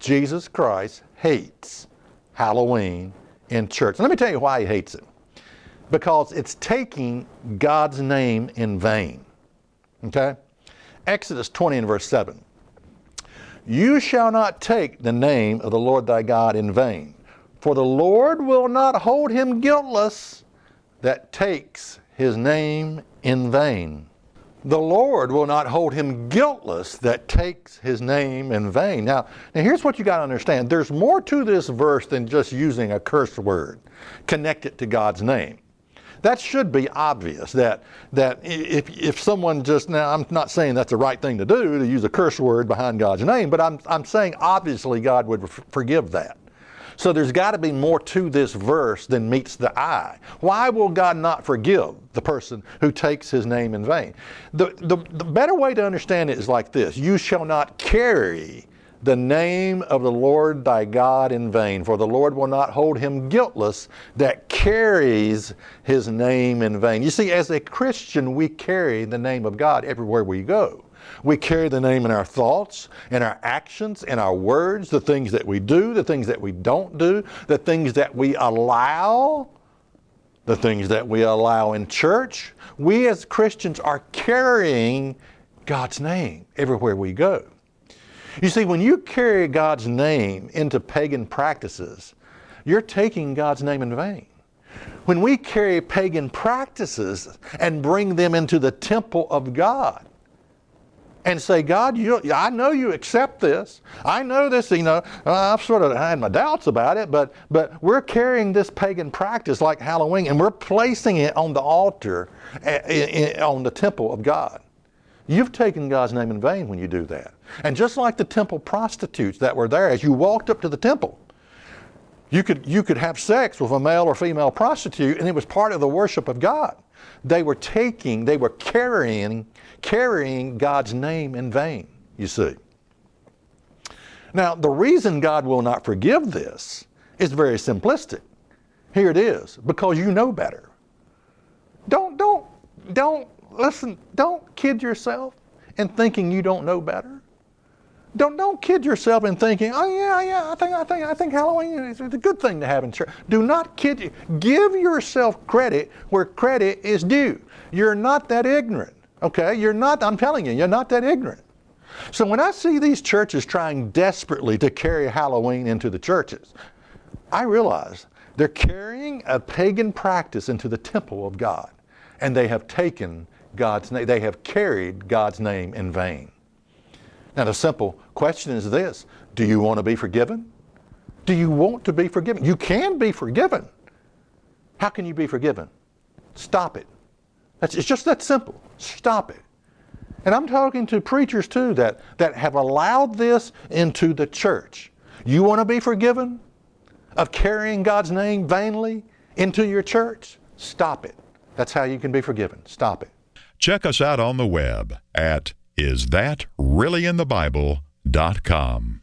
Jesus Christ hates Halloween in church. Let me tell you why he hates it. Because it's taking God's name in vain. Okay? Exodus 20 and verse 7. You shall not take the name of the Lord thy God in vain, for the Lord will not hold him guiltless that takes his name in vain. The Lord will not hold him guiltless that takes his name in vain. Now here's what you got to understand. There's more to this verse than just using a curse word connected to God's name. That should be obvious, that if someone just, now I'm not saying that's the right thing to do, to use a curse word behind God's name, but I'm saying obviously God would forgive that. So there's got to be more to this verse than meets the eye. Why will God not forgive the person who takes his name in vain? The better way to understand it is like this. You shall not carry the name of the Lord thy God in vain, for the Lord will not hold him guiltless that carries his name in vain. You see, as a Christian, we carry the name of God everywhere we go. We carry the name in our thoughts, in our actions, in our words, the things that we do, the things that we don't do, the things that we allow, the things that we allow in church. We as Christians are carrying God's name everywhere we go. You see, when you carry God's name into pagan practices, you're taking God's name in vain. When we carry pagan practices and bring them into the temple of God and say, God, I know you accept this. I know this, I've sort of had my doubts about it, but we're carrying this pagan practice like Halloween and we're placing it on the altar, on the temple of God. You've taken God's name in vain when you do that. And just like the temple prostitutes that were there, as you walked up to the temple, you could have sex with a male or female prostitute, and it was part of the worship of God. They were carrying God's name in vain, you see. Now, the reason God will not forgive this is very simplistic. Here it is, because you know better. Listen, don't kid yourself in thinking you don't know better. Don't kid yourself in thinking, oh yeah, I think Halloween is a good thing to have in church. Do not kid you. Give yourself credit where credit is due. You're not that ignorant, okay? I'm telling you, you're not that ignorant. So when I see these churches trying desperately to carry Halloween into the churches, I realize they're carrying a pagan practice into the temple of God, and they have taken God's name, they have carried God's name in vain. Now the simple question is this: do you want to be forgiven? Do you want to be forgiven? You can be forgiven. How can you be forgiven? Stop it. It's just that simple. Stop it. And I'm talking to preachers too that have allowed this into the church. You want to be forgiven of carrying God's name vainly into your church? Stop it. That's how you can be forgiven. Stop it. Check us out on the web at isthatreallyinthebible.com.